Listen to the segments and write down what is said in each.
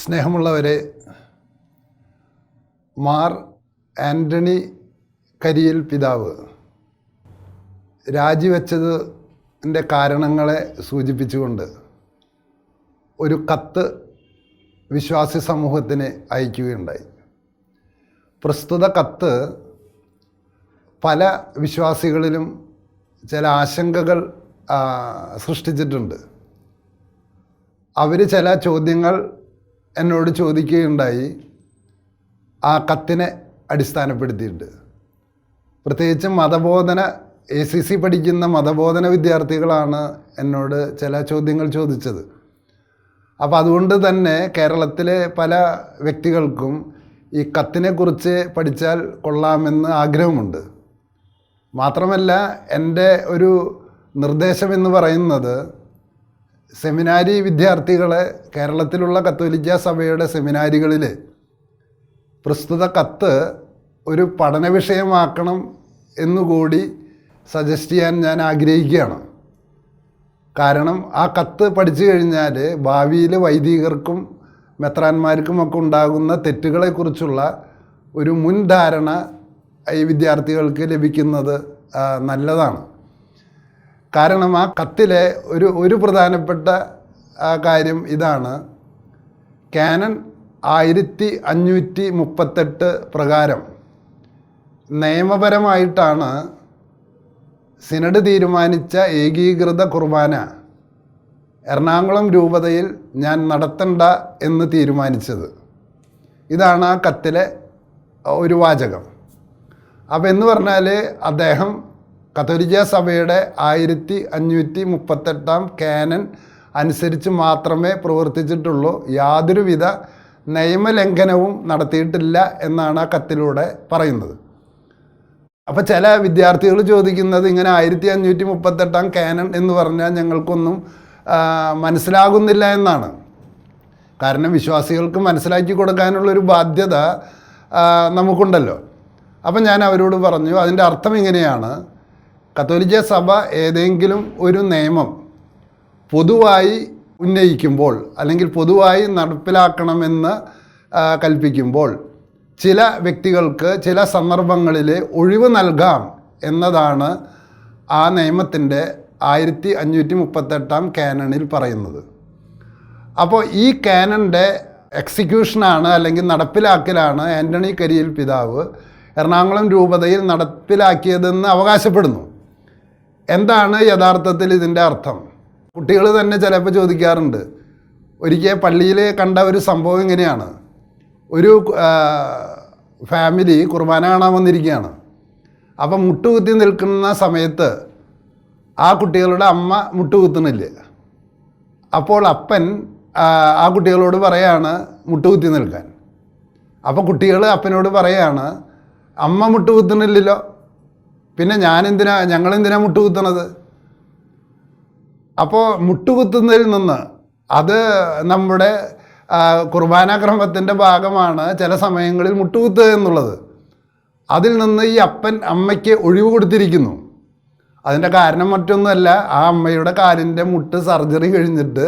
സ്നേഹമുള്ളവരെ, മാർ ആൻ്റണി കരിയിൽ പിതാവ് രാജിവെച്ചതിൻ്റെ കാരണങ്ങളെ സൂചിപ്പിച്ചുകൊണ്ട് ഒരു കത്ത് വിശ്വാസി സമൂഹത്തിന് അയക്കുകയുണ്ടായി. പ്രസ്തുത കത്ത് പല വിശ്വാസികളിലും ചില ആശങ്കകൾ സൃഷ്ടിച്ചിട്ടുണ്ട്. അവർ ചില ചോദ്യങ്ങൾ എന്നോട് ചോദിക്കുകയുണ്ടായി ആ കത്തിനെ അടിസ്ഥാനപ്പെടുത്തിയിട്ട്. പ്രത്യേകിച്ചും മതബോധന ACC പഠിക്കുന്ന മതബോധന വിദ്യാർത്ഥികളാണ് എന്നോട് ചില ചോദ്യങ്ങൾ ചോദിച്ചത്. അപ്പോൾ അതുകൊണ്ട് തന്നെ കേരളത്തിലെ പല വ്യക്തികൾക്കും ഈ കത്തിനെക്കുറിച്ച് പഠിച്ചാൽ കൊള്ളാമെന്ന് ആഗ്രഹമുണ്ട്. മാത്രമല്ല, എൻ്റെ ഒരു നിർദ്ദേശമെന്ന് പറയുന്നത് സെമിനാരി വിദ്യാർത്ഥികളെ കേരളത്തിലുള്ള കത്തോലിക്ക സഭയുടെ സെമിനാരികളിൽ പ്രസ്തുത കത്ത് ഒരു പഠന വിഷയമാക്കണം എന്നുകൂടി സജസ്റ്റ് ചെയ്യാൻ ഞാൻ ആഗ്രഹിക്കുകയാണ്. കാരണം ആ കത്ത് പഠിച്ചു കഴിഞ്ഞാൽ ഭാവിയിൽ വൈദികർക്കും മെത്രാന്മാർക്കുമൊക്കെ ഉണ്ടാകുന്ന തെറ്റുകളെക്കുറിച്ചുള്ള ഒരു മുൻധാരണ ഈ വിദ്യാർത്ഥികൾക്ക് ലഭിക്കുന്നത് നല്ലതാണ്. കാരണം ആ കത്തിലെ ഒരു പ്രധാനപ്പെട്ട കാര്യം ഇതാണ്: കാനൻ 1538 പ്രകാരം നിയമപരമായിട്ടാണ് സിനഡ് തീരുമാനിച്ച ഏകീകൃത കുർബാന എറണാകുളം രൂപതയിൽ ഞാൻ നടത്തണ്ട എന്ന് തീരുമാനിച്ചത്. ഇതാണ് ആ കത്തിലെ ഒരു വാചകം. അപ്പോൾ എന്ന് പറഞ്ഞാൽ അദ്ദേഹം കത്തോലിക്ക സഭയുടെ 1538 കാനൻ അനുസരിച്ച് മാത്രമേ പ്രവർത്തിച്ചിട്ടുള്ളൂ, യാതൊരുവിധ നിയമലംഘനവും നടത്തിയിട്ടില്ല എന്നാണ് ആ കത്തിലൂടെ പറയുന്നത്. അപ്പോൾ ചില വിദ്യാർത്ഥികൾ ചോദിക്കുന്നത്, ഇങ്ങനെ 1538 കാനൻ എന്ന് പറഞ്ഞാൽ ഞങ്ങൾക്കൊന്നും മനസ്സിലാകുന്നില്ല എന്നാണ്. കാരണം വിശ്വാസികൾക്ക് മനസ്സിലാക്കി കൊടുക്കാനുള്ളൊരു ബാധ്യത നമുക്കുണ്ടല്ലോ. അപ്പം ഞാൻ അവരോട് പറഞ്ഞു, അതിൻ്റെ അർത്ഥം ഇങ്ങനെയാണ്: കത്തോലിക്ക സഭ ഏതെങ്കിലും ഒരു നിയമം പൊതുവായി ഉന്നയിക്കുമ്പോൾ അല്ലെങ്കിൽ പൊതുവായി നടപ്പിലാക്കണമെന്ന് കൽപ്പിക്കുമ്പോൾ ചില വ്യക്തികൾക്ക് ചില സന്ദർഭങ്ങളിൽ ഒഴിവ് നൽകാം എന്നതാണ് ആ നിയമത്തിൻ്റെ 1538 കാനണിൽ പറയുന്നത്. അപ്പോൾ ഈ കാനൻ്റെ എക്സിക്യൂഷനാണ് അല്ലെങ്കിൽ നടപ്പിലാക്കലാണ് ആൻ്റണി കരിയിൽ പിതാവ് എറണാകുളം രൂപതയിൽ നടപ്പിലാക്കിയതെന്ന് അവകാശപ്പെടുന്നു. എന്താണ് യഥാർത്ഥത്തിൽ ഇതിൻ്റെ അർത്ഥം? കുട്ടികൾ തന്നെ ചിലപ്പോൾ ചോദിക്കാറുണ്ട്. ഒരിക്കൽ പള്ളിയിൽ കണ്ട ഒരു സംഭവം ഇങ്ങനെയാണ്: ഒരു ഫാമിലി കുർബാന കാണാൻ വന്നിരിക്കുകയാണ്. അപ്പം മുട്ടുകുത്തി നിൽക്കുന്ന സമയത്ത് ആ കുട്ടികളുടെ അമ്മ മുട്ടുകുത്തുന്നില്ല. അപ്പോൾ അപ്പൻ ആ കുട്ടികളോട് പറയാണ് മുട്ടുകുത്തി നിൽക്കാൻ. അപ്പോൾ കുട്ടികൾ അപ്പനോട് പറയാണ്, അമ്മ മുട്ടുകുത്തുന്നില്ലല്ലോ, പിന്നെ ഞങ്ങളെന്തിനാ മുട്ടുകുത്തണത്? അപ്പോൾ മുട്ടുകുത്തുന്നതിൽ നിന്ന്, അത് നമ്മുടെ കുർബാന ക്രമത്തിൻ്റെ ഭാഗമാണ് ചില സമയങ്ങളിൽ മുട്ടുകുത്തുക എന്നുള്ളത്. അതിൽ നിന്ന് ഈ അപ്പൻ അമ്മയ്ക്ക് ഒഴിവ് കൊടുത്തിരിക്കുന്നു. അതിൻ്റെ കാരണം മറ്റൊന്നുമല്ല, ആ അമ്മയുടെ കാലിൻ്റെ മുട്ട് സർജറി കഴിഞ്ഞിട്ട്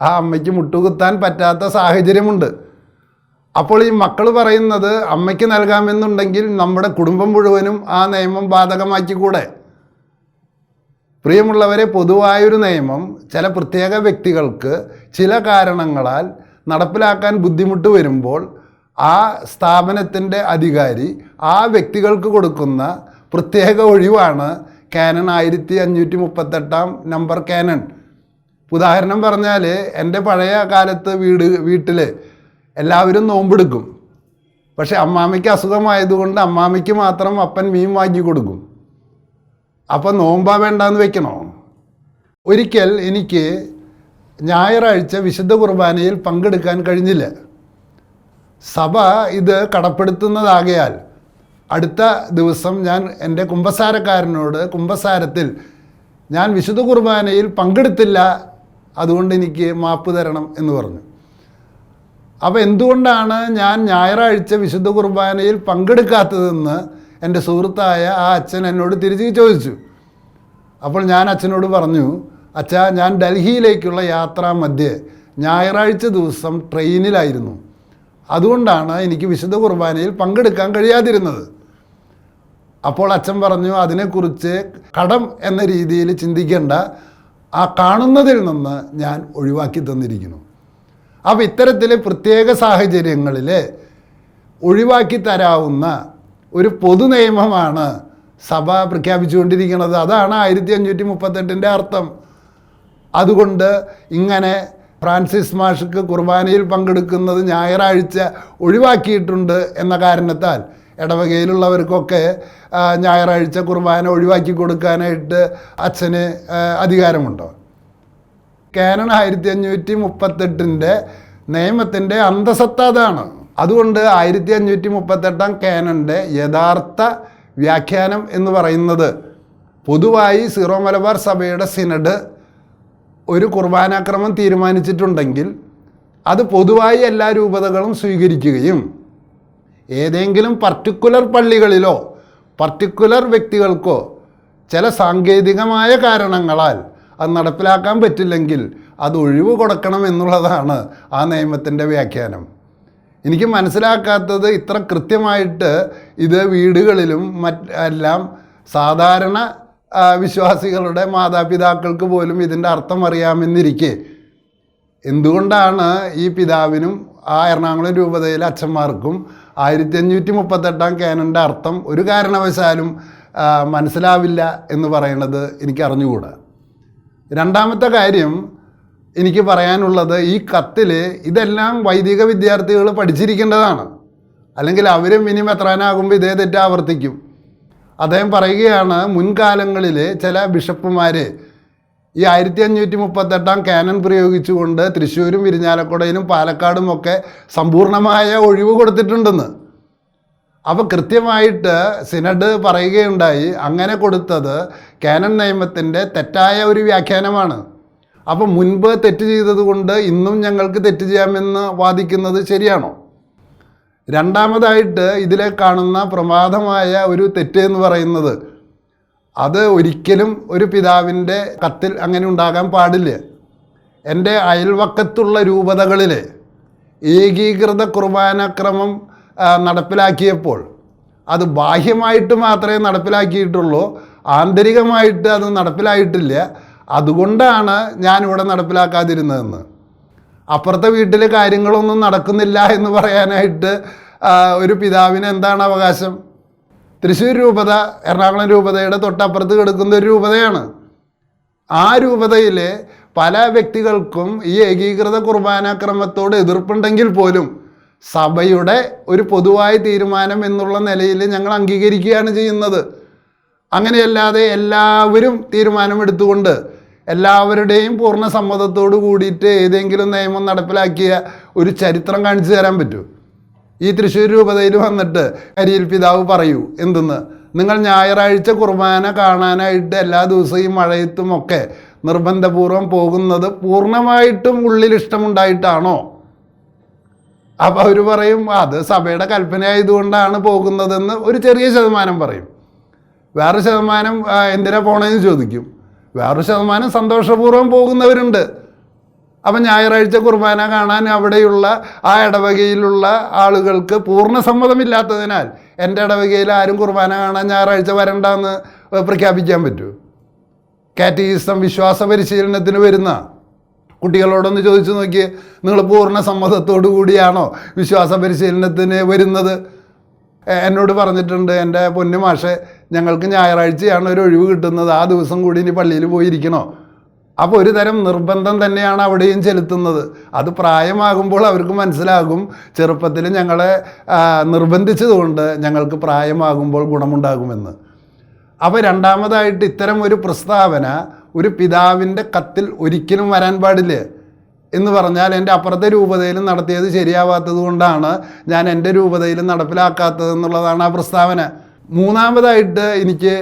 ആ അമ്മയ്ക്ക് മുട്ടുകുത്താൻ പറ്റാത്ത സാഹചര്യമുണ്ട്. അപ്പോൾ ഈ മക്കൾ പറയുന്നത്, അമ്മയ്ക്ക് നൽകാമെന്നുണ്ടെങ്കിൽ നമ്മുടെ കുടുംബം മുഴുവനും ആ നിയമം ബാധകമാക്കിക്കൂടെ? പ്രിയമുള്ളവരെ, പൊതുവായൊരു നിയമം ചില പ്രത്യേക വ്യക്തികൾക്ക് ചില കാരണങ്ങളാൽ നടപ്പിലാക്കാൻ ബുദ്ധിമുട്ട് വരുമ്പോൾ ആ സ്ഥാപനത്തിൻ്റെ അധികാരി ആ വ്യക്തികൾക്ക് കൊടുക്കുന്ന പ്രത്യേക ഒഴിവാണ് കാനൻ 1538 നമ്പർ കാനൻ. ഉദാഹരണം പറഞ്ഞാൽ, എൻ്റെ പഴയ കാലത്ത് വീട്ടിൽ എല്ലാവരും നോമ്പെടുക്കും. പക്ഷെ അമ്മാമ്മയ്ക്ക് അസുഖമായതുകൊണ്ട് അമ്മാമ്മയ്ക്ക് മാത്രം അപ്പൻ മീൻ വാങ്ങി കൊടുക്കും. അപ്പം നോമ്പാ വേണ്ടാന്ന് വെക്കണോ? ഒരിക്കൽ എനിക്ക് ഞായറാഴ്ച വിശുദ്ധ കുർബാനയിൽ പങ്കെടുക്കാൻ കഴിഞ്ഞില്ല. സഭ ഇത് കടപ്പെടുത്തുന്നതാകയാൽ അടുത്ത ദിവസം ഞാൻ എൻ്റെ കുമ്പസാരക്കാരനോട്, കുമ്പസാരത്തിൽ ഞാൻ വിശുദ്ധ കുർബാനയിൽ പങ്കെടുത്തില്ല, അതുകൊണ്ട് എനിക്ക് മാപ്പ് തരണം എന്ന് പറഞ്ഞു. അപ്പോൾ എന്തുകൊണ്ടാണ് ഞാൻ ഞായറാഴ്ച വിശുദ്ധ കുർബാനയിൽ പങ്കെടുക്കാത്തതെന്ന് എൻ്റെ സുഹൃത്തായ ആ അച്ഛൻ എന്നോട് തിരിച്ച് ചോദിച്ചു. അപ്പോൾ ഞാൻ അച്ഛനോട് പറഞ്ഞു, അച്ഛാ, ഞാൻ ഡൽഹിയിലേക്കുള്ള യാത്രാമധ്യേ ഞായറാഴ്ച ദിവസം ട്രെയിനിലായിരുന്നു. അതുകൊണ്ടാണ് എനിക്ക് വിശുദ്ധ കുർബാനയിൽ പങ്കെടുക്കാൻ കഴിയാതിരുന്നത്. അപ്പോൾ അച്ഛൻ പറഞ്ഞു, അതിനെക്കുറിച്ച് കടം എന്ന രീതിയിൽ ചിന്തിക്കേണ്ട, ആ കാണുന്നതിൽ നിന്ന് ഞാൻ ഒഴിവാക്കി തന്നിരിക്കുന്നു. അപ്പോൾ ഇത്തരത്തിൽ പ്രത്യേക സാഹചര്യങ്ങളിൽ ഒഴിവാക്കി തരാവുന്ന ഒരു പൊതു നിയമമാണ് സഭ പ്രഖ്യാപിച്ചുകൊണ്ടിരിക്കുന്നത്. അതാണ് 1538 അർത്ഥം. അതുകൊണ്ട് ഇങ്ങനെ ഫ്രാൻസിസ് മാഷ്ക്ക് കുർബാനയിൽ പങ്കെടുക്കുന്നത് ഞായറാഴ്ച ഒഴിവാക്കിയിട്ടുണ്ട് എന്ന കാരണത്താൽ ഇടവകയിലുള്ളവർക്കൊക്കെ ഞായറാഴ്ച കുർബാന ഒഴിവാക്കി കൊടുക്കാനായിട്ട് അച്ഛന് അധികാരമുണ്ടോ? കാനൺ 1538 നിയമത്തിൻ്റെ അന്തസത്ത അതാണ്. അതുകൊണ്ട് 1538 കാനൻ്റെ യഥാർത്ഥ വ്യാഖ്യാനം എന്ന് പറയുന്നത്, പൊതുവായി സീറോ മലബാർ സഭയുടെ സിനഡ് ഒരു കുർബാനാക്രമം തീരുമാനിച്ചിട്ടുണ്ടെങ്കിൽ അത് പൊതുവായി എല്ലാ രൂപതകളും സ്വീകരിക്കുകയും ഏതെങ്കിലും പർട്ടിക്കുലർ പള്ളികളിലോ പർട്ടിക്കുലർ വ്യക്തികൾക്കോ ചില സാങ്കേതികമായ കാരണങ്ങളാൽ അത് നടപ്പിലാക്കാൻ പറ്റില്ലെങ്കിൽ അത് ഒഴിവ് കൊടുക്കണം എന്നുള്ളതാണ് ആ നിയമത്തിൻ്റെ വ്യാഖ്യാനം. എനിക്ക് മനസ്സിലാക്കാത്തത്, ഇത്ര കൃത്യമായിട്ട് ഇത് വീടുകളിലും എല്ലാം സാധാരണ വിശ്വാസികളുടെ മാതാപിതാക്കൾക്ക് പോലും ഇതിൻ്റെ അർത്ഥം അറിയാമെന്നിരിക്കെ എന്തുകൊണ്ടാണ് ഈ പിതാവിനും ആ എറണാകുളം രൂപതയിലെ അച്ഛന്മാർക്കും 1538 കാനൻ്റെ അർത്ഥം ഒരു കാരണവശാലും മനസ്സിലാവില്ല എന്ന് പറയുന്നത് എനിക്ക് അറിഞ്ഞുകൂടാ. രണ്ടാമത്തെ കാര്യം എനിക്ക് പറയാനുള്ളത്, ഈ കത്തിൽ ഇതെല്ലാം വൈദിക വിദ്യാർത്ഥികൾ പഠിച്ചിരിക്കേണ്ടതാണ്. അല്ലെങ്കിൽ അവരും ഇനി മെത്രാനാകുമ്പോൾ ഇതേ തെറ്റ് ആവർത്തിക്കും. അദ്ദേഹം പറയുകയാണ്, മുൻകാലങ്ങളിൽ ചില ബിഷപ്പുമാർ ഈ 1538 കാനൻ പ്രയോഗിച്ചുകൊണ്ട് തൃശ്ശൂരും ഇരിഞ്ഞാലക്കുടയിലും പാലക്കാടും ഒക്കെ സമ്പൂർണ്ണമായ ഒഴിവ് കൊടുത്തിട്ടുണ്ടെന്ന്. അപ്പോൾ കൃത്യമായിട്ട് സിനഡ് പറയുകയുണ്ടായി, അങ്ങനെ കൊടുത്തത് കാനൻ നിയമത്തിൻ്റെ തെറ്റായ ഒരു വ്യാഖ്യാനമാണ്. അപ്പോൾ മുൻപ് തെറ്റ് ചെയ്തതുകൊണ്ട് ഇന്നും ഞങ്ങൾക്ക് തെറ്റ് ചെയ്യാമെന്ന് വാദിക്കുന്നത് ശരിയാണോ? രണ്ടാമതായിട്ട് ഇതിലെ കാണുന്ന പ്രമാദമായ ഒരു തെറ്റ് എന്ന് പറയുന്നത്, അത് ഒരിക്കലും ഒരു പിതാവിൻ്റെ കത്തിൽ അങ്ങനെ ഉണ്ടാകാൻ പാടില്ല. എൻ്റെ അയൽവക്കത്തുള്ള രൂപതകളിൽ ഏകീകൃത കുർബാനക്രമം നടപ്പിലാക്കിയപ്പോൾ അത് ബാഹ്യമായിട്ട് മാത്രമേ നടപ്പിലാക്കിയിട്ടുള്ളൂ, ആന്തരികമായിട്ട് അത് നടപ്പിലായിട്ടില്ല. അതുകൊണ്ടാണ് ഞാനിവിടെ നടപ്പിലാക്കാതിരുന്നതെന്ന്. അപ്പുറത്തെ വീട്ടിൽ കാര്യങ്ങളൊന്നും നടക്കുന്നില്ല എന്ന് പറയാനായിട്ട് ഒരു പിതാവിന് എന്താണ് അവകാശം? തൃശ്ശൂർ രൂപത എറണാകുളം രൂപതയുടെ തൊട്ടപ്പുറത്ത് കിടക്കുന്ന ഒരു രൂപതയാണ്. ആ രൂപതയിൽ പല വ്യക്തികൾക്കും ഈ ഏകീകൃത കുർബാനാക്രമത്തോട് എതിർപ്പുണ്ടെങ്കിൽ പോലും സഭയുടെ ഒരു പൊതുവായ തീരുമാനം എന്നുള്ള നിലയിൽ ഞങ്ങൾ അംഗീകരിക്കുകയാണ് ചെയ്യുന്നത്. അങ്ങനെയല്ലാതെ എല്ലാവരും തീരുമാനമെടുത്തുകൊണ്ട് എല്ലാവരുടെയും പൂർണ്ണ സമ്മതത്തോടു കൂടിയിട്ട് ഏതെങ്കിലും നിയമം നടപ്പിലാക്കിയ ഒരു ചരിത്രം കാണിച്ചു തരാൻ പറ്റുമോ? ഈ തൃശ്ശൂർ രൂപതയിൽ വന്നിട്ട് കരിയിൽ പിതാവ് പറയൂ എന്തെന്ന്, നിങ്ങൾ ഞായറാഴ്ച കുർബാന കാണാനായിട്ട് എല്ലാ ദിവസവും ഈ മഴയത്തുമൊക്കെ നിർബന്ധപൂർവം പോകുന്നത് പൂർണ്ണമായിട്ടും ഉള്ളിൽ ഇഷ്ടമുണ്ടായിട്ടാണോ? അപ്പോൾ അവർ പറയും അത് സഭയുടെ കൽപ്പനയായതുകൊണ്ടാണ് പോകുന്നതെന്ന് ഒരു ചെറിയ ശതമാനം പറയും. വേറൊരു ശതമാനം എന്തിനാ പോണേന്ന് ചോദിക്കും. വേറൊരു ശതമാനം സന്തോഷപൂർവ്വം പോകുന്നവരുണ്ട്. അപ്പം ഞായറാഴ്ച കുർബാന കാണാൻ അവിടെയുള്ള ആ ഇടവകയിലുള്ള ആളുകൾക്ക് പൂർണ്ണ സമ്മതമില്ലാത്തതിനാൽ എൻ്റെ ഇടവകയിൽ ആരും കുർബാന കാണാൻ ഞായറാഴ്ച വരണ്ടെന്ന് പ്രഖ്യാപിക്കാൻ പറ്റുമോ? കാറ്റഗിസം വിശ്വാസ പരിശീലനത്തിന് വരുന്ന കുട്ടികളോടൊന്ന് ചോദിച്ചു നോക്കിയേ, നിങ്ങൾ പൂർണ്ണ സമ്മതത്തോടു കൂടിയാണോ വിശ്വാസ പരിശീലനത്തിന് വരുന്നത്? എന്നോട് പറഞ്ഞിട്ടുണ്ട്, എൻ്റെ പൊന്നു മാഷെ, ഞങ്ങൾക്ക് ഞായറാഴ്ചയാണ് ഒരു ഒഴിവ് കിട്ടുന്നത്, ആ ദിവസം കൂടി ഇനി പള്ളിയിൽ പോയിരിക്കണോ? അപ്പോൾ ഒരു തരം നിർബന്ധം തന്നെയാണ് അവിടെയും ചെലുത്തുന്നത്. അത് പ്രായമാകുമ്പോൾ അവർക്ക് മനസ്സിലാകും, ചെറുപ്പത്തിൽ ഞങ്ങളെ നിർബന്ധിച്ചതുകൊണ്ട് ഞങ്ങൾക്ക് പ്രായമാകുമ്പോൾ ഗുണമുണ്ടാകുമെന്ന്. അപ്പോൾ രണ്ടാമതായിട്ട് ഇത്തരം ഒരു പ്രസ്താവന ഒരു പിതാവിൻ്റെ കത്തിൽ ഒരിക്കലും വരാൻ പാടില്ല. എന്ന് പറഞ്ഞാൽ എൻ്റെ അപ്പുറത്തെ രൂപതയിൽ നടത്തിയത് ശരിയാവാത്തത് കൊണ്ടാണ് ഞാൻ എൻ്റെ രൂപതയിൽ നടപ്പിലാക്കാത്തതെന്നുള്ളതാണ് ആ പ്രസ്താവന. മൂന്നാമതായിട്ട് എനിക്ക്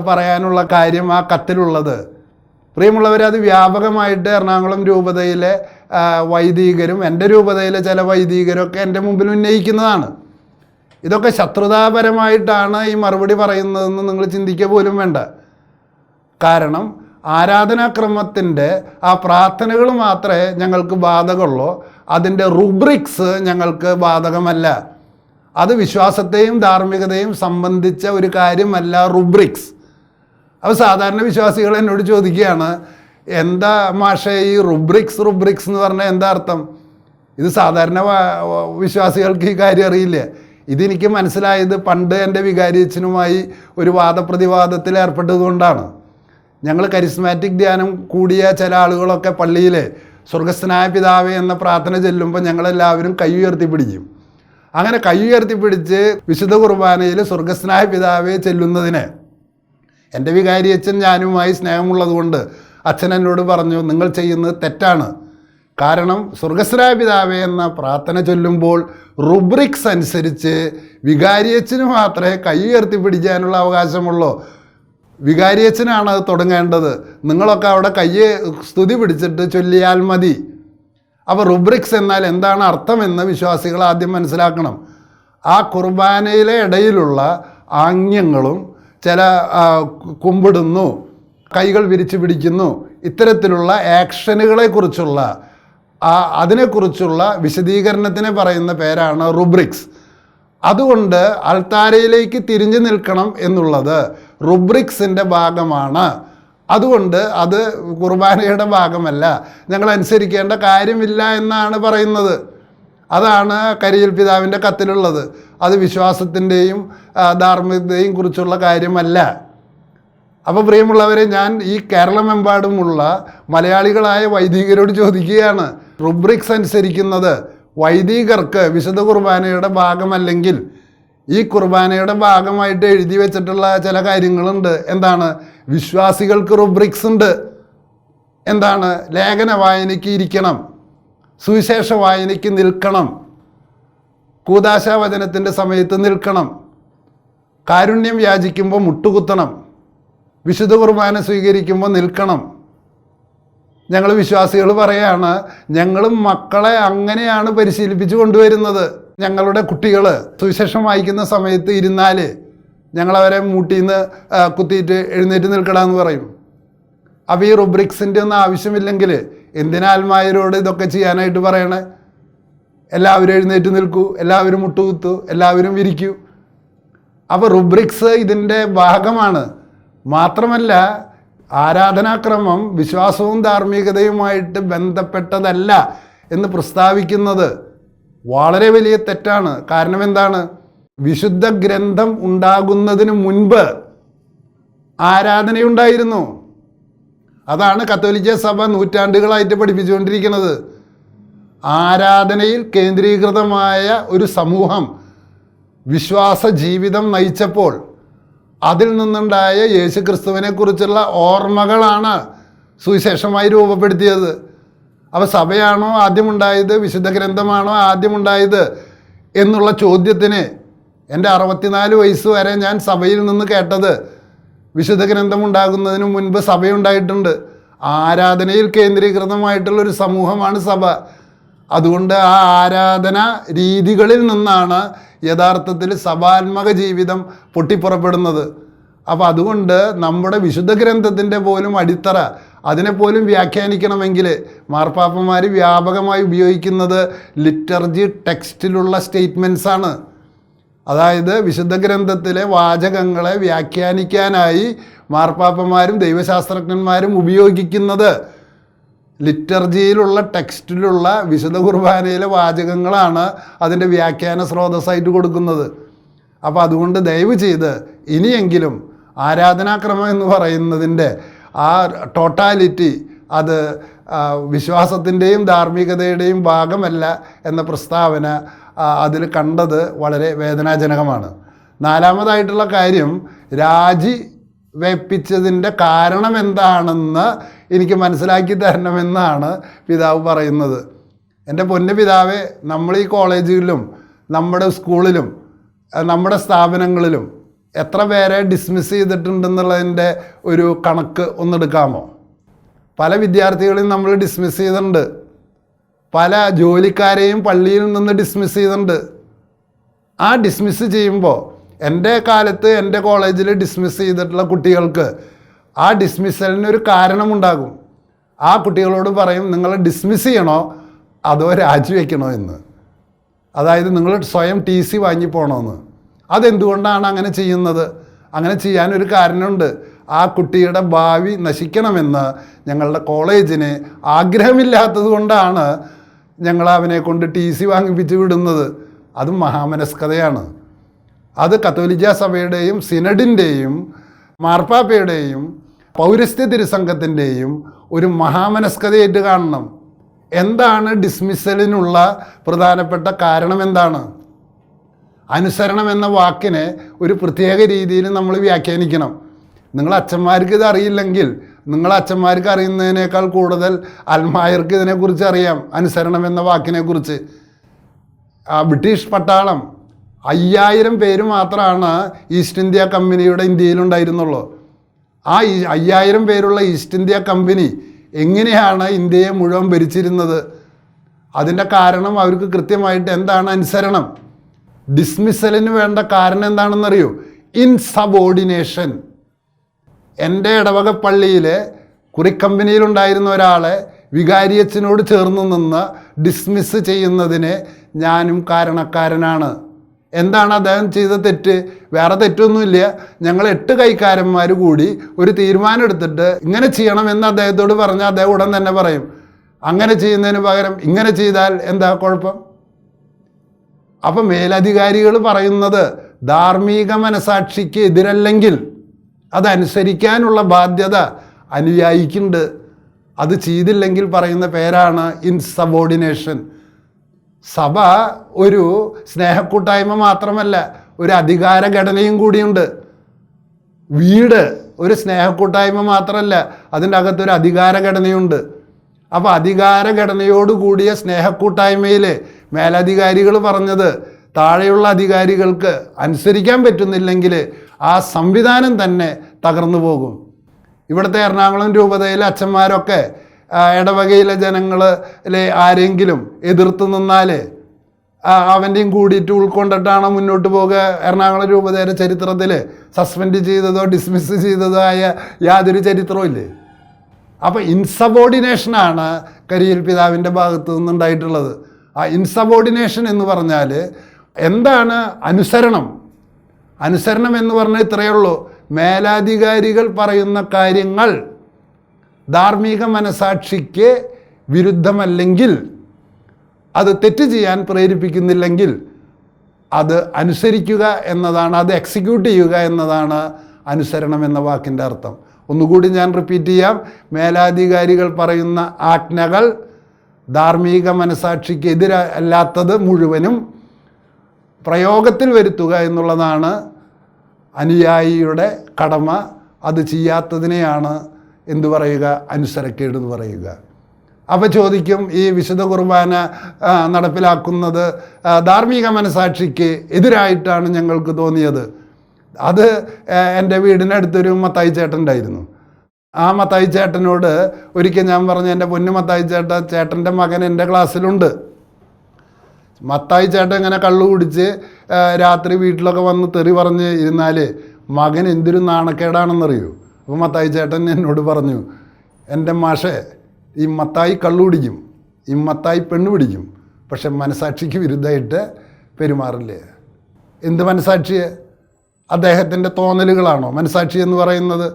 പറയാനുള്ള കാര്യം ആ കത്തിലുള്ളത്, പ്രിയമുള്ളവർ, അത് വ്യാപകമായിട്ട് എറണാകുളം രൂപതയിലെ വൈദികരും എൻ്റെ രൂപതയിലെ ചില വൈദികരൊക്കെ എൻ്റെ മുമ്പിൽ ഉന്നയിക്കുന്നതാണ്. ഇതൊക്കെ ശത്രുതാപരമായിട്ടാണ് ഈ മറുപടി പറയുന്നതെന്ന് നിങ്ങൾ ചിന്തിക്കുക പോലും വേണ്ട. കാരണം ആരാധനാക്രമത്തിൻ്റെ ആ പ്രാർത്ഥനകൾ മാത്രമേ ഞങ്ങൾക്ക് ബാധകമുള്ളൂ. അതിൻ്റെ റുബ്രിക്സ് ഞങ്ങൾക്ക് ബാധകമല്ല. അത് വിശ്വാസത്തെയും ധാർമ്മികതയും സംബന്ധിച്ച ഒരു കാര്യമല്ല റുബ്രിക്സ്. അപ്പോൾ സാധാരണ വിശ്വാസികൾ എന്നോട് ചോദിക്കുകയാണ്, എന്താ മാഷേ ഈ റുബ്രിക്സ് എന്ന് പറഞ്ഞാൽ എന്താ അർത്ഥം? ഇത് സാധാരണ വിശ്വാസികൾക്ക് ഈ കാര്യം അറിയില്ല. ഇതെനിക്ക് മനസ്സിലായത് പണ്ട് എൻ്റെ വികാരിയച്ഛനുമായി ഒരു വാദപ്രതിവാദത്തിൽ ഏർപ്പെട്ടതുകൊണ്ടാണ്. ഞങ്ങൾ കരിസ്മാറ്റിക് ധ്യാനം കൂടിയ ചില ആളുകളൊക്കെ പള്ളിയിൽ സ്വർഗസ്ഥനായ പിതാവേ എന്ന പ്രാർത്ഥന ചെല്ലുമ്പോൾ ഞങ്ങളെല്ലാവരും കൈ ഉയർത്തിപ്പിടിക്കും. അങ്ങനെ കൈ ഉയർത്തിപ്പിടിച്ച് വിശുദ്ധ കുർബാനയിൽ സ്വർഗസ്ഥനായ പിതാവേ ചെല്ലുന്നതിന് എൻ്റെ വികാരിയച്ഛൻ ഞാനുമായി സ്നേഹമുള്ളതുകൊണ്ട് അച്ഛൻ എന്നോട് പറഞ്ഞു, നിങ്ങൾ ചെയ്യുന്നത് തെറ്റാണ്. കാരണം സ്വർഗസ്ഥനായ പിതാവേ എന്ന പ്രാർത്ഥന ചൊല്ലുമ്പോൾ റുബ്രിക്സ് അനുസരിച്ച് വികാരിയച്ഛന് മാത്രമേ കൈ ഉയർത്തിപ്പിടിക്കാനുള്ള അവകാശമുള്ളൂ. വികാരിയച്ഛനാണ് അത് തുടങ്ങേണ്ടത്. നിങ്ങളൊക്കെ അവിടെ കയ്യെ സ്തുതി പിടിച്ചിട്ട് ചൊല്ലിയാൽ മതി. അപ്പോൾ റുബ്രിക്സ് എന്നാൽ എന്താണ് അർത്ഥമെന്ന് വിശ്വാസികൾ ആദ്യം മനസ്സിലാക്കണം. ആ കുർബാനയിലെ ഇടയിലുള്ള ആംഗ്യങ്ങളും ചില കുമ്പിടുന്നു, കൈകൾ വിരിച്ചു പിടിക്കുന്നു, ഇത്തരത്തിലുള്ള ആക്ഷനുകളെക്കുറിച്ചുള്ള അതിനെക്കുറിച്ചുള്ള വിശദീകരണത്തിന് പറയുന്ന പേരാണ് റുബ്രിക്സ്. അതുകൊണ്ട് അൾത്താരയിലേക്ക് തിരിഞ്ഞു നിൽക്കണം എന്നുള്ളത് റുബ്രിക്സിൻ്റെ ഭാഗമാണ്. അതുകൊണ്ട് അത് കുർബാനയുടെ ഭാഗമല്ല, ഞങ്ങൾ അനുസരിക്കേണ്ട കാര്യമില്ല എന്നാണ് പറയുന്നത്. അതാണ് കരിയിൽ പിതാവിൻ്റെ കത്തിലുള്ളത്. അത് വിശ്വാസത്തിൻ്റെയും ധാർമ്മികതയും കുറിച്ചുള്ള കാര്യമല്ല. അപ്പോൾ പ്രിയമുള്ളവരെ, ഞാൻ ഈ കേരളമെമ്പാടുമുള്ള മലയാളികളായ വൈദികരോട് ചോദിക്കുകയാണ്, റുബ്രിക്സ് അനുസരിക്കുന്നത് വൈദികർക്ക് വിശുദ്ധ കുർബാനയുടെ ഭാഗമല്ലെങ്കിൽ ഈ കുർബാനയുടെ ഭാഗമായിട്ട് എഴുതി വെച്ചിട്ടുള്ള ചില കാര്യങ്ങളുണ്ട്. എന്താണ്? വിശ്വാസികൾക്ക് റുബ്രിക്സ് ഉണ്ട്. എന്താണ്? ലേഖന വായനയ്ക്ക് ഇരിക്കണം, സുവിശേഷ വായനയ്ക്ക് നിൽക്കണം, കൂദാശാവചനത്തിൻ്റെ സമയത്ത് നിൽക്കണം, കാരുണ്യം യാചിക്കുമ്പോൾ മുട്ടുകുത്തണം, വിശുദ്ധ കുർബാന സ്വീകരിക്കുമ്പോൾ നിൽക്കണം. ഞങ്ങൾ വിശ്വാസികൾ പറയാണ്, ഞങ്ങളും മക്കളെ അങ്ങനെയാണ് പരിശീലിപ്പിച്ചു കൊണ്ടുവരുന്നത്. ഞങ്ങളുടെ കുട്ടികൾ സുവിശേഷം വായിക്കുന്ന സമയത്ത് ഇരുന്നാൽ ഞങ്ങളവരെ മൂട്ടിന്ന് കുത്തിയിട്ട് എഴുന്നേറ്റ് നിൽക്കണമെന്ന് പറയും. അപ്പോൾ ഈ റുബ്രിക്സിൻ്റെ ഒന്നും ആവശ്യമില്ലെങ്കിൽ എന്തിനാ ആത്മായരോട് ഇതൊക്കെ ചെയ്യാനായിട്ട് പറയണേ? എല്ലാവരും എഴുന്നേറ്റ് നിൽക്കൂ, എല്ലാവരും മുട്ടുകുത്തു, എല്ലാവരും വിരിക്കൂ. അപ്പോൾ റുബ്രിക്സ് ഇതിൻ്റെ ഭാഗമാണ്. മാത്രമല്ല, ആരാധനാക്രമം വിശ്വാസവും ധാർമ്മികതയുമായിട്ട് ബന്ധപ്പെട്ടതല്ല എന്ന് പ്രസ്താവിക്കുന്നത് വളരെ വലിയ തെറ്റാണ്. കാരണം എന്താണ്? വിശുദ്ധ ഗ്രന്ഥം ഉണ്ടാകുന്നതിന് മുൻപ് ആരാധനയുണ്ടായിരുന്നു. അതാണ് കത്തോലിക്ക സഭ നൂറ്റാണ്ടുകളായിട്ട് പഠിപ്പിച്ചുകൊണ്ടിരിക്കുന്നത്. ആരാധനയിൽ കേന്ദ്രീകൃതമായ ഒരു സമൂഹം വിശ്വാസ ജീവിതം നയിച്ചപ്പോൾ അതിൽ നിന്നുണ്ടായ യേശു ക്രിസ്തുവിനെ കുറിച്ചുള്ള ഓർമ്മകളാണ് സുവിശേഷമായി രൂപപ്പെടുത്തിയത്. അപ്പോൾ സഭയാണോ ആദ്യമുണ്ടായത്, വിശുദ്ധ ഗ്രന്ഥമാണോ ആദ്യമുണ്ടായത് എന്നുള്ള ചോദ്യത്തിന് എൻ്റെ 64 വയസ്സ് വരെ ഞാൻ സഭയിൽ നിന്ന് കേട്ടത് വിശുദ്ധ ഗ്രന്ഥം ഉണ്ടാകുന്നതിന് മുൻപ് സഭയുണ്ടായിട്ടുണ്ട്. ആരാധനയിൽ കേന്ദ്രീകൃതമായിട്ടുള്ളൊരു സമൂഹമാണ് സഭ. അതുകൊണ്ട് ആ ആരാധന രീതികളിൽ നിന്നാണ് യഥാർത്ഥത്തിൽ സഭാത്മക ജീവിതം പൊട്ടിപ്പുറപ്പെടുന്നത്. അപ്പോൾ അതുകൊണ്ട് നമ്മുടെ വിശുദ്ധ ഗ്രന്ഥത്തിൻ്റെ പോലും അടിത്തറ, അതിനെപ്പോലും വ്യാഖ്യാനിക്കണമെങ്കിൽ മാർപ്പാപ്പന്മാർ വ്യാപകമായി ഉപയോഗിക്കുന്നത് ലിറ്റർജി ടെക്സ്റ്റിലുള്ള സ്റ്റേറ്റ്മെൻറ്റ്സാണ്. അതായത് വിശുദ്ധ ഗ്രന്ഥത്തിലെ വാചകങ്ങളെ വ്യാഖ്യാനിക്കാനായി മാർപ്പാപ്പന്മാരും ദൈവശാസ്ത്രജ്ഞന്മാരും ഉപയോഗിക്കുന്നത് ലിറ്റർജിയിലുള്ള ടെക്സ്റ്റിലുള്ള വിശുദ്ധ കുർബാനയിലെ വാചകങ്ങളാണ് അതിൻ്റെ വ്യാഖ്യാന സ്രോതസ്സായിട്ട് കൊടുക്കുന്നത്. അപ്പോൾ അതുകൊണ്ട് ദയവ് ചെയ്ത് ഇനിയെങ്കിലും ആരാധനാക്രമം എന്ന് പറയുന്നതിൻ്റെ ആ ടോട്ടാലിറ്റി അത് വിശ്വാസത്തിൻ്റെയും ധാർമ്മികതയുടെയും ഭാഗമല്ല എന്ന പ്രസ്താവന അതിൽ കണ്ടത് വളരെ വേദനാജനകമാണ്. നാലാമതായിട്ടുള്ള കാര്യം, രാജിവെപ്പിച്ചതിൻ്റെ കാരണം എന്താണെന്ന് എനിക്ക് മനസ്സിലാക്കി തരണമെന്നാണ് പിതാവ് പറയുന്നത്. എൻ്റെ പൊന്നു പിതാവേ, നമ്മൾ ഈ കോളേജിലും നമ്മുടെ സ്കൂളിലും നമ്മുടെ സ്ഥാപനങ്ങളിലും എത്ര പേരെ ഡിസ്മിസ് ചെയ്തിട്ടുണ്ടെന്നുള്ളതിൻ്റെ ഒരു കണക്ക് ഒന്നെടുക്കാമോ? പല വിദ്യാർത്ഥികളെയും നമ്മൾ ഡിസ്മിസ് ചെയ്തിട്ടുണ്ട്. പല ജോലിക്കാരെയും പള്ളിയിൽ നിന്ന് ഡിസ്മിസ് ചെയ്തിട്ടുണ്ട്. ആ ഡിസ്മിസ് ചെയ്യുമ്പോൾ എൻ്റെ കാലത്ത് എൻ്റെ കോളേജിൽ ഡിസ്മിസ് ചെയ്തിട്ടുള്ള കുട്ടികൾക്ക് ആ ഡിസ്മിസലിനൊരു കാരണമുണ്ടാകും. ആ കുട്ടികളോട് പറയും നിങ്ങളെ ഡിസ്മിസ് ചെയ്യണോ അതോ രാജിവെക്കണോ എന്ന്. അതായത് നിങ്ങൾ സ്വയം TC വാങ്ങി പോകണമെന്ന്. അതെന്തുകൊണ്ടാണ് അങ്ങനെ ചെയ്യുന്നത്? അങ്ങനെ ചെയ്യാനൊരു കാരണമുണ്ട്. ആ കുട്ടിയുടെ ഭാവി നശിക്കണമെന്ന് ഞങ്ങളുടെ കോളേജിന് ആഗ്രഹമില്ലാത്തത് കൊണ്ടാണ് ഞങ്ങൾ അവനെ കൊണ്ട് TC വാങ്ങിപ്പിച്ച് വിടുന്നത്. അത് മഹാമനസ്കതയാണ്. അത് കത്തോലിക്ക സഭയുടെയും സിനഡിൻ്റെയും മാർപ്പാപ്പയുടെയും പൗരസ്ത്യ തിരുസംഘത്തിൻ്റെയും ഒരു മഹാമനസ്കതയായിട്ട് കാണണം. എന്താണ് ഡിസ്മിസലിനുള്ള പ്രധാനപ്പെട്ട കാരണം? എന്താണ്? അനുസരണം എന്ന വാക്കിനെ ഒരു പ്രത്യേക രീതിയിൽ നമ്മൾ വ്യാഖ്യാനിക്കണം. നിങ്ങൾ അച്ഛന്മാർക്ക് ഇത് അറിയില്ലെങ്കിൽ നിങ്ങൾ അച്ഛന്മാർക്ക് അറിയുന്നതിനേക്കാൾ കൂടുതൽ അൽമായർക്ക് ഇതിനെക്കുറിച്ച് അറിയാം. അനുസരണം എന്ന വാക്കിനെക്കുറിച്ച്. ബ്രിട്ടീഷ് പട്ടാളം 5000 പേര് മാത്രമാണ് ഈസ്റ്റ് ഇന്ത്യ കമ്പനിയുടെ ഇന്ത്യയിലുണ്ടായിരുന്നുള്ളൂ. ആ 5000 പേരുള്ള ഈസ്റ്റ് ഇന്ത്യ കമ്പനി എങ്ങനെയാണ് ഇന്ത്യയെ മുഴുവൻ ഭരിച്ചിരുന്നത്? അതിൻ്റെ കാരണം അവർക്ക് കൃത്യമായിട്ട് എന്താണ് അനുസരണം. ഡിസ്മിസലിന് വേണ്ട കാരണം എന്താണെന്നറിയോ? ഇൻസബോർഡിനേഷൻ. എൻ്റെ ഇടവക പള്ളിയിലെ കുറിക്കമ്പനിയിലുണ്ടായിരുന്ന ഒരാളെ വികാരിയച്ഛനോട് ചേർന്ന് നിന്ന് ഡിസ്മിസ് ചെയ്യുന്നതിന് ഞാനും കാരണക്കാരനാണ്. എന്താണ് അദ്ദേഹം ചെയ്ത തെറ്റ്? വേറെ തെറ്റൊന്നുമില്ല. ഞങ്ങൾ 8 കൈക്കാരന്മാർ കൂടി ഒരു തീരുമാനം എടുത്തിട്ട് ഇങ്ങനെ ചെയ്യണമെന്ന് അദ്ദേഹത്തോട് പറഞ്ഞാൽ അദ്ദേഹം ഉടൻ തന്നെ പറയും അങ്ങനെ ചെയ്യുന്നതിന് പകരം ഇങ്ങനെ ചെയ്താൽ എന്താ കുഴപ്പം? അപ്പം മേലധികാരികൾ പറയുന്നത് ധാർമ്മിക മനസാക്ഷിക്ക് എതിരല്ലെങ്കിൽ അതനുസരിക്കാനുള്ള ബാധ്യത അനുയായിക്കുണ്ട്. അത് ചെയ്തില്ലെങ്കിൽ പറയുന്ന പേരാണ് ഇൻസബോർഡിനേഷൻ. സഭ ഒരു സ്നേഹക്കൂട്ടായ്മ മാത്രമല്ല, ഒരു അധികാര ഘടനയും കൂടിയുണ്ട്. വീട് ഒരു സ്നേഹക്കൂട്ടായ്മ മാത്രമല്ല, അതിൻ്റെ അകത്തൊരു അധികാര ഘടനയുണ്ട്. അപ്പോൾ അധികാര ഘടനയോടുകൂടിയ സ്നേഹക്കൂട്ടായ്മയിൽ മേലധികാരികൾ പറഞ്ഞത് താഴെയുള്ള അധികാരികൾക്ക് അനുസരിക്കാൻ പറ്റുന്നില്ലെങ്കിൽ ആ സംവിധാനം തന്നെ തകർന്നു പോകും. ഇവിടുത്തെ എറണാകുളം രൂപതയിലെ അച്ഛന്മാരൊക്കെ ഇടവകയിലെ ജനങ്ങളിലെ ആരെങ്കിലും എതിർത്ത് നിന്നാൽ അവൻ്റെയും കൂടിയിട്ട് ഉൾക്കൊണ്ടിട്ടാണ് മുന്നോട്ട് പോകുക. എറണാകുളം രൂപതയുടെ ചരിത്രത്തിൽ സസ്പെൻഡ് ചെയ്തതോ ഡിസ്മിസ് ചെയ്തതോ ആയ യാതൊരു ചരിത്രവും ഇല്ലേ. അപ്പോൾ ഇൻസബോർഡിനേഷനാണ് കരിയിൽ പിതാവിൻ്റെ ഭാഗത്തു നിന്നുണ്ടായിട്ടുള്ളത്. ആ ഇൻസബോർഡിനേഷൻ എന്ന് പറഞ്ഞാൽ എന്താണ്? അനുസരണം. അനുസരണം എന്ന് പറഞ്ഞാൽ ഇത്രയേ ഉള്ളൂ. മേലധികാരികൾ പറയുന്ന കാര്യങ്ങൾ ധാർമ്മിക മനസാക്ഷിക്ക് വിരുദ്ധമല്ലെങ്കിൽ, അത് തെറ്റ് ചെയ്യാൻ പ്രേരിപ്പിക്കുന്നില്ലെങ്കിൽ അത് അനുസരിക്കുക എന്നതാണ്, അത് എക്സിക്യൂട്ട് ചെയ്യുക എന്നതാണ് അനുസരണം എന്ന വാക്കിൻ്റെ അർത്ഥം. ഒന്നുകൂടി ഞാൻ റിപ്പീറ്റ് ചെയ്യാം. മേലധികാരികൾ പറയുന്ന ആജ്ഞകൾ ധാർമ്മിക മനസാക്ഷിക്ക് എതിരല്ലാത്തത് മുഴുവനും പ്രയോഗത്തിൽ വരുത്തുക എന്നുള്ളതാണ് അനുയായിയുടെ കടമ. അത് ചെയ്യാത്തതിനെയാണ് എന്തു പറയുക? അനുസരക്കേട് എന്ന് പറയുക. അപ്പോൾ ചോദിക്കും, ഈ വിശുദ്ധ കുർബാന നടപ്പിലാക്കുന്നത് ധാർമ്മിക മനസാക്ഷിക്ക് എതിരായിട്ടാണ് ഞങ്ങൾക്ക് തോന്നിയത്. അത് എൻ്റെ വീടിനടുത്തൊരു മത്തായി ചേട്ടൻ ഉണ്ടായിരുന്നു. ആ മത്തായി ചേട്ടനോട് ഒരിക്കൽ ഞാൻ പറഞ്ഞു, എൻ്റെ പൊന്നു മത്തായി ചേട്ടൻ്റെ മകൻ എൻ്റെ ക്ലാസ്സിലുണ്ട്. മത്തായി ചേട്ടൻ ഇങ്ങനെ കള്ളു കുടിച്ച് രാത്രി വീട്ടിലൊക്കെ വന്ന് തെറി പറഞ്ഞ് ഇരുന്നാൽ മകൻ എന്തൊരു നാണക്കേടാണെന്നറിയൂ. അപ്പോൾ മത്തായി ചേട്ടൻ എന്നോട് പറഞ്ഞു, എൻ്റെ മാഷേ, ഈ മത്തായി കള്ളു കുടിക്കും, ഈ മത്തായി പെണ്ണ് പിടിക്കും, പക്ഷെ മനസാക്ഷിക്ക് വിരുദ്ധമായിട്ട് പെരുമാറില്ലേ. എന്ത് മനസാക്ഷിയെ? അദ്ദേഹത്തിൻ്റെ തോന്നലുകളാണോ മനസാക്ഷി എന്ന് പറയുന്നത്?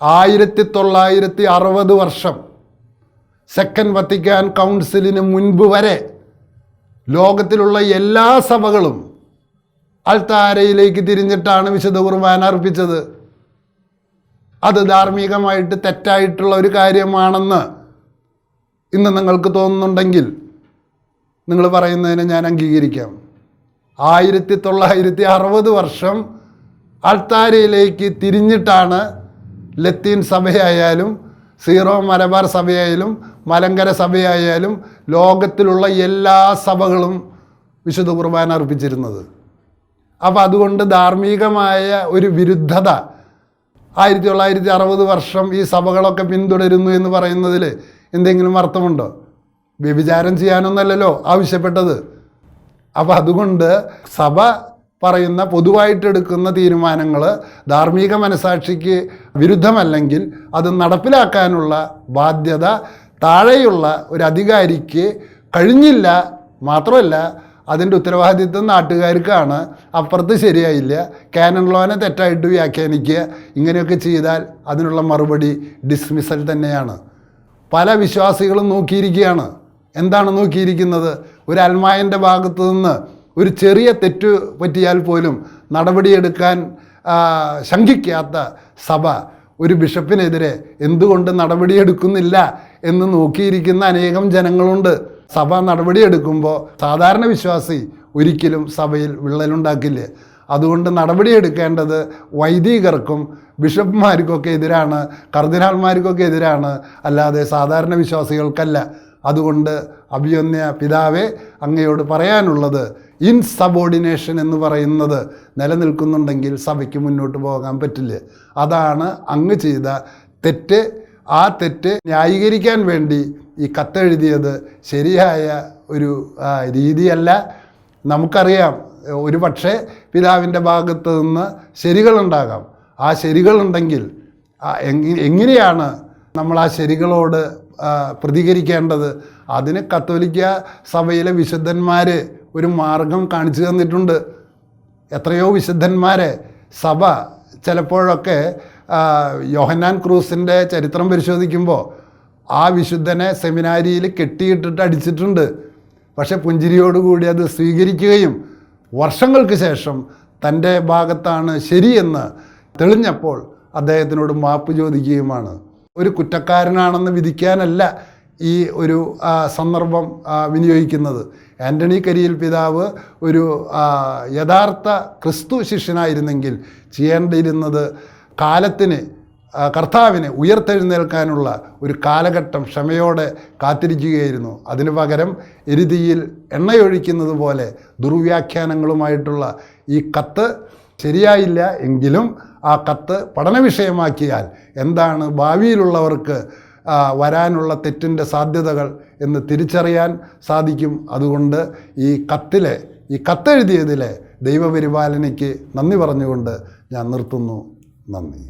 1960 വർഷം സെക്കൻഡ് വത്തിക്കാൻ കൗൺസിലിന് മുൻപ് വരെ ലോകത്തിലുള്ള എല്ലാ സഭകളും അൾത്താരയിലേക്ക് തിരിഞ്ഞിട്ടാണ് വിശുദ്ധ കുർബാന അർപ്പിച്ചത്. അത് ധാർമ്മികമായിട്ട് തെറ്റായിട്ടുള്ള ഒരു കാര്യമാണെന്ന് ഇന്ന് നിങ്ങൾക്ക് തോന്നുന്നുണ്ടെങ്കിൽ നിങ്ങൾ പറയുന്നതിനെ ഞാൻ അംഗീകരിക്കാം. 1960 വർഷം അൾത്താരയിലേക്ക് തിരിഞ്ഞിട്ടാണ് ലത്തീൻ സഭയായാലും സീറോ മലബാർ സഭയായാലും മലങ്കര സഭയായാലും ലോകത്തിലുള്ള എല്ലാ സഭകളും വിശുദ്ധ കുർബാന അർപ്പിച്ചിരുന്നത്. അപ്പോൾ അതുകൊണ്ട് ധാർമ്മികമായ ഒരു വിരുദ്ധത 1960 വർഷം ഈ സഭകളൊക്കെ പിന്തുടരുന്നു എന്ന് പറയുന്നതിൽ എന്തെങ്കിലും അർത്ഥമുണ്ടോ? വ്യഭിചാരം ചെയ്യാനൊന്നല്ലല്ലോ ആവശ്യപ്പെട്ടത്. അപ്പോൾ അതുകൊണ്ട് സഭ പറയുന്ന പൊതുവായിട്ടെടുക്കുന്ന തീരുമാനങ്ങൾ ധാർമ്മിക മനസാക്ഷിക്ക് വിരുദ്ധമല്ലെങ്കിൽ അത് നടപ്പിലാക്കാനുള്ള ബാധ്യത താഴെയുള്ള ഒരു അധികാരിക്ക് കഴിഞ്ഞില്ല. മാത്രമല്ല അതിൻ്റെ ഉത്തരവാദിത്വം നാട്ടുകാർക്കാണ്. അപ്പുറത്ത് ശരിയായില്ല, കാനൺ ലോനെ തെറ്റായിട്ട് വ്യാഖ്യാനിക്കുക, ഇങ്ങനെയൊക്കെ ചെയ്താൽ അതിനുള്ള മറുപടി ഡിസ്മിസൽ തന്നെയാണ്. പല വിശ്വാസികളും നോക്കിയിരിക്കുകയാണ്. എന്താണ് നോക്കിയിരിക്കുന്നത്? ഒരു അൽമായൻ്റെ ഭാഗത്തു നിന്ന് ഒരു ചെറിയ തെറ്റ് പറ്റിയാൽ പോലും നടപടിയെടുക്കാൻ ശങ്കിക്കാത്ത സഭ ഒരു ബിഷപ്പിനെതിരെ എന്തുകൊണ്ട് നടപടിയെടുക്കുന്നില്ല എന്ന് നോക്കിയിരിക്കുന്ന അനേകം ജനങ്ങളുണ്ട്. സഭ നടപടിയെടുക്കുമ്പോൾ സാധാരണ വിശ്വാസി ഒരിക്കലും സഭയിൽ വിള്ളലുണ്ടാക്കില്ല. അതുകൊണ്ട് നടപടിയെടുക്കേണ്ടത് വൈദികർക്കും ബിഷപ്പ്മാർക്കൊക്കെ എതിരാണ്, കർദിനാൾമാർക്കൊക്കെ എതിരാണ്, അല്ലാതെ സാധാരണ വിശ്വാസികൾക്കല്ല. അതുകൊണ്ട് അഭിവന്യ പിതാവേ, അങ്ങയോട് പറയാനുള്ളത്, ഇൻസബോർഡിനേഷൻ എന്ന് പറയുന്നത് നിലനിൽക്കുന്നുണ്ടെങ്കിൽ സഭയ്ക്ക് മുന്നോട്ട് പോകാൻ പറ്റില്ല. അതാണ് അങ്ങ് ചെയ്ത തെറ്റ്. ആ തെറ്റ് ന്യായീകരിക്കാൻ വേണ്ടി ഈ കത്തെഴുതിയത് ശരിയായ ഒരു രീതിയല്ല. നമുക്കറിയാം, ഒരു പക്ഷേ പിതാവിൻ്റെ ഭാഗത്ത് നിന്ന് ശരികളുണ്ടാകാം. ആ ശരികളുണ്ടെങ്കിൽ എങ്ങനെയാണ് നമ്മൾ ആ ശരികളോട് പ്രതികരിക്കേണ്ടത്? അതിന് കത്തോലിക്ക സഭയിലെ വിശുദ്ധന്മാർ ഒരു മാർഗം കാണിച്ചു തന്നിട്ടുണ്ട്. എത്രയോ വിശുദ്ധന്മാരെ സഭ ചിലപ്പോഴൊക്കെ യോഹന്നാൻ ക്രൂസിൻ്റെ ചരിത്രം പരിശോധിക്കുമ്പോൾ ആ വിശുദ്ധനെ സെമിനാരിയിൽ കെട്ടിയിട്ടിട്ട് അടിച്ചിട്ടുണ്ട്. പക്ഷെ പുഞ്ചിരിയോടുകൂടി അത് സ്വീകരിക്കുകയും വർഷങ്ങൾക്ക് ശേഷം തൻ്റെ ഭാഗത്താണ് ശരിയെന്ന് തെളിഞ്ഞപ്പോൾ അദ്ദേഹത്തിനോട് മാപ്പ് ചോദിക്കുകയുമാണ്. ഒരു കുറ്റക്കാരനാണെന്ന് വിധിക്കാനല്ല ഈ ഒരു സന്ദർഭം വിനിയോഗിക്കുന്നത്. ആൻ്റണി കരിയിൽ പിതാവ് ഒരു യഥാർത്ഥ ക്രിസ്തു ശിഷ്യനായിരുന്നെങ്കിൽ ചെയ്യേണ്ടിയിരുന്നത് കാലത്തിന് കർത്താവിനെ ഉയർത്തെഴുന്നേൽക്കാനുള്ള ഒരു കാലഘട്ടം ക്ഷമയോടെ കാത്തിരിക്കുകയായിരുന്നു. അതിനു പകരം എരുതിയിൽ എണ്ണയൊഴിക്കുന്നത് പോലെ ദുർവ്യാഖ്യാനങ്ങളുമായിട്ടുള്ള ഈ കത്ത് ശരിയായില്ല. എങ്കിലും ആ കത്ത് പഠന വിഷയമാക്കിയാൽ എന്താണ് ഭാവിയിലുള്ളവർക്ക് വരാനുള്ള തെറ്റിൻ്റെ സാധ്യതകൾ എന്ന് തിരിച്ചറിയാൻ സാധിക്കും. അതുകൊണ്ട് ഈ കത്തെഴുതിയതിലെ ദൈവപരിപാലനയ്ക്ക് നന്ദി പറഞ്ഞുകൊണ്ട് ഞാൻ നിർത്തുന്നു. നന്ദി.